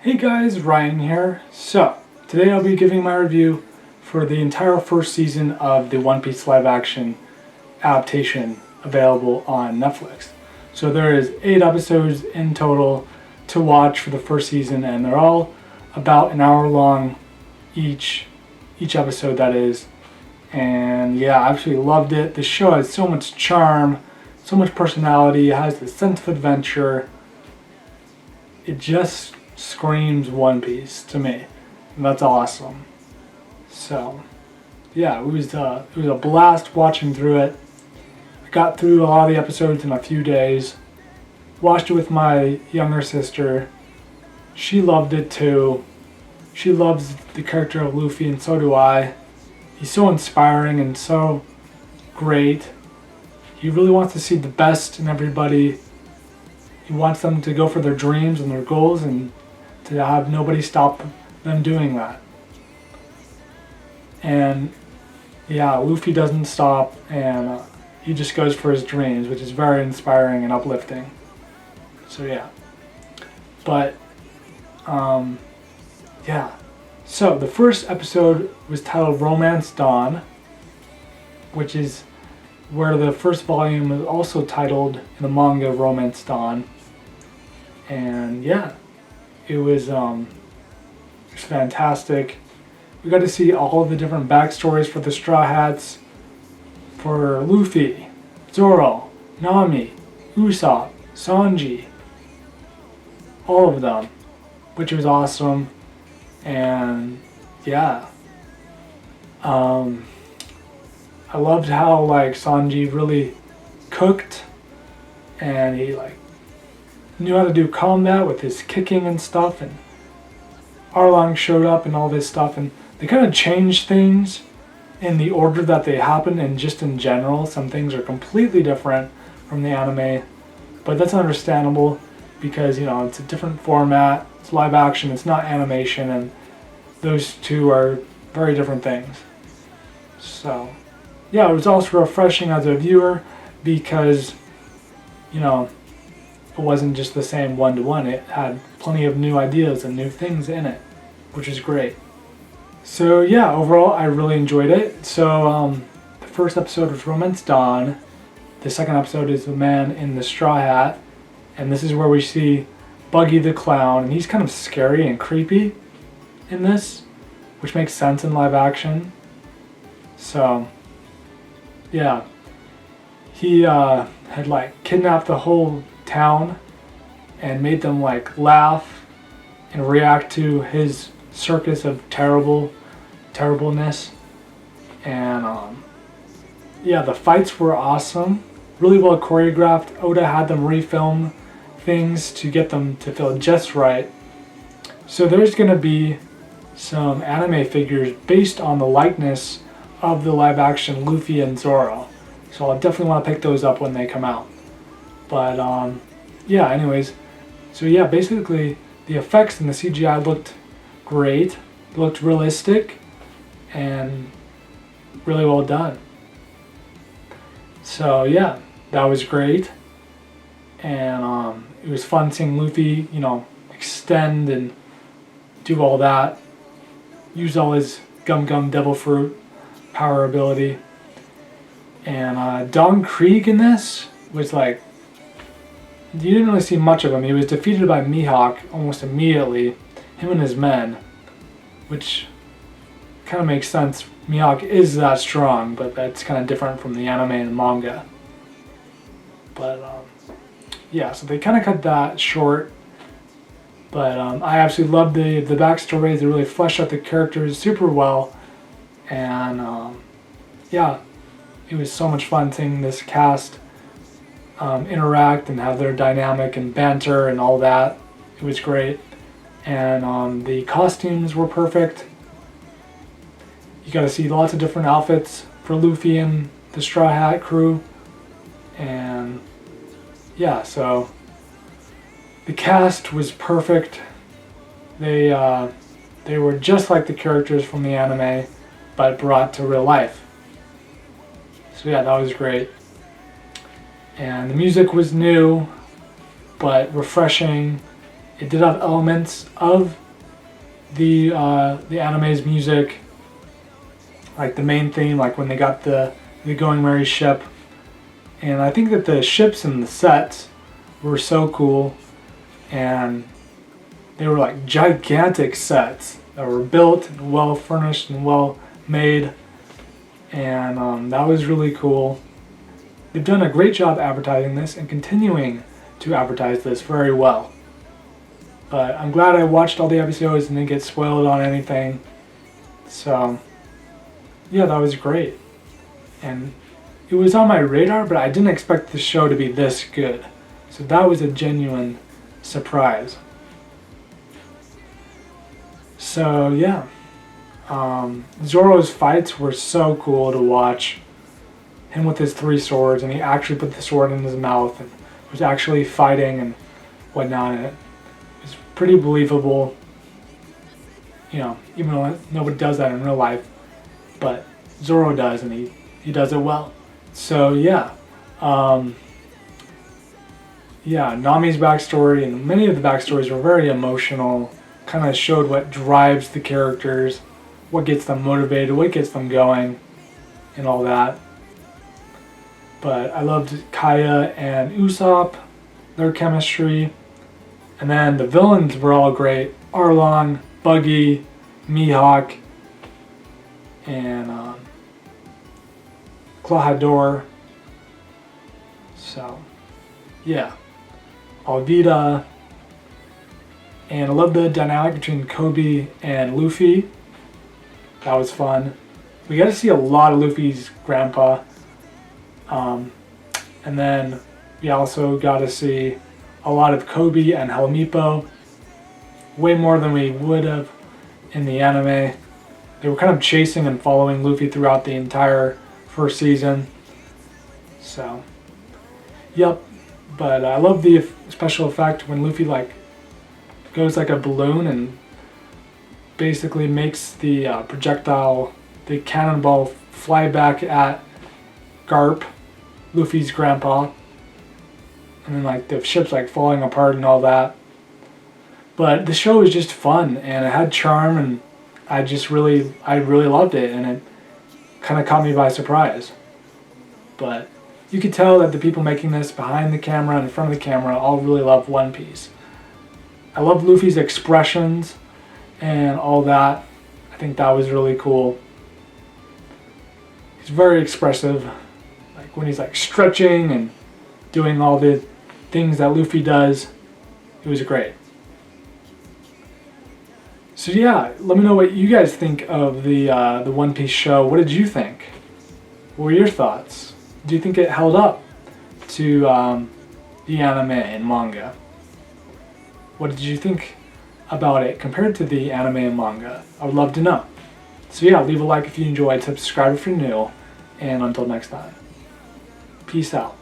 Hey guys, Ryan here. So, today I'll be giving my review for the entire first season of the One Piece live action adaptation available on Netflix. So there is 8 episodes in total to watch for the first season, and they're all about an hour long each episode, that is. And yeah, I absolutely loved it. The show has so much charm, so much personality, it has a sense of adventure. It just screams One Piece to me, and that's awesome. So, yeah, it was a blast watching through it. I got through a lot of the episodes in a few days. Watched it with my younger sister. She loved it too. She loves the character of Luffy, and so do I. He's so inspiring and so great. He really wants to see the best in everybody. He wants them to go for their dreams and their goals, and to have nobody stop them doing that. And yeah, Luffy doesn't stop, and he just goes for his dreams, which is very inspiring and uplifting. So yeah, but yeah. So the first episode was titled Romance Dawn, which is where the first volume was also titled in the manga Romance Dawn. And yeah, it was fantastic. We got to see all the different backstories for the Straw Hats, for Luffy, Zoro, Nami, Usopp, Sanji, all of them, which was awesome. And yeah, I loved how Sanji really cooked, and he knew how to do combat with his kicking and stuff, and Arlong showed up and all this stuff, and they kind of changed things in the order that they happened, and just in general some things are completely different from the anime, but that's understandable because it's a different format, it's live action, it's not animation, and those two are very different things. So yeah, it was also refreshing as a viewer because it wasn't just the same one-to-one. It had plenty of new ideas and new things in it, which is great. So yeah, overall I really enjoyed it. So the first episode was Romance Dawn. The second episode is The Man in the Straw Hat. And this is where we see Buggy the Clown. And he's kind of scary and creepy in this, which makes sense in live action. So yeah, he had kidnapped the whole town and made them laugh and react to his circus of terribleness. And yeah, the fights were awesome, really well choreographed. Oda had them refilm things to get them to feel just right. So there's gonna be some anime figures based on the likeness of the live action Luffy and Zoro, so I'll definitely want to pick those up when they come out. But yeah, anyways, so yeah, basically the effects and the CGI looked great, looked realistic, and really well done. So yeah, that was great, and it was fun seeing Luffy, extend and do all that, use all his Gum Devil Fruit power ability. And Don Krieg in this was you didn't really see much of him. He was defeated by Mihawk almost immediately, him and his men, which kind of makes sense. Mihawk is that strong, but that's kind of different from the anime and manga. But yeah, so they kind of cut that short. But I absolutely loved the backstories. They really fleshed out the characters super well. And yeah, it was so much fun seeing this cast interact and have their dynamic and banter and all that. It was great. And the costumes were perfect. You got to see lots of different outfits for Luffy and the Straw Hat crew. And yeah, so the cast was perfect. They were just like the characters from the anime, but brought to real life. So yeah, that was great. And the music was new, but refreshing It did have elements of the anime's music, like the main theme, like when they got the Going Merry ship. And I think that the ships and the sets were so cool, and they were like gigantic sets that were built and well furnished and well made, and that was really cool. They've done a great job advertising this and continuing to advertise this very well. But I'm glad I watched all the episodes and didn't get spoiled on anything. So yeah, that was great. And it was on my radar, but I didn't expect the show to be this good. So that was a genuine surprise. So yeah, Zoro's fights were so cool to watch. Him with his 3 swords, and he actually put the sword in his mouth and was actually fighting and whatnot. And it was pretty believable, you know, even though nobody does that in real life, but Zoro does, and he does it well. So yeah, Nami's backstory and many of the backstories were very emotional, kind of showed what drives the characters, what gets them motivated, what gets them going, and all that. But I loved Kaya and Usopp, their chemistry. And then the villains were all great. Arlong, Buggy, Mihawk, and Klahadore. So, yeah. Alvida. And I love the dynamic between Kobe and Luffy. That was fun. We got to see a lot of Luffy's grandpa. And then we also got to see a lot of Kobe and Helmeppo. Way more than we would have in the anime. They were kind of chasing and following Luffy throughout the entire first season. So, yep. But I love the special effect when Luffy goes like a balloon and basically makes the projectile, the cannonball, fly back at Garp, Luffy's grandpa, and then the ship's falling apart and all that. But the show was just fun, and it had charm, and I really loved it, and it kind of caught me by surprise. But you could tell that the people making this behind the camera and in front of the camera all really love One Piece. I love Luffy's expressions and all that. I think that was really cool. He's very expressive. When he's stretching and doing all the things that Luffy does, it was great. So yeah, let me know what you guys think of the One Piece show. What did you think? What were your thoughts? Do you think it held up to the anime and manga? What did you think about it compared to the anime and manga? I would love to know. So yeah, leave a like if you enjoyed, subscribe if you're new, and until next time. Peace out.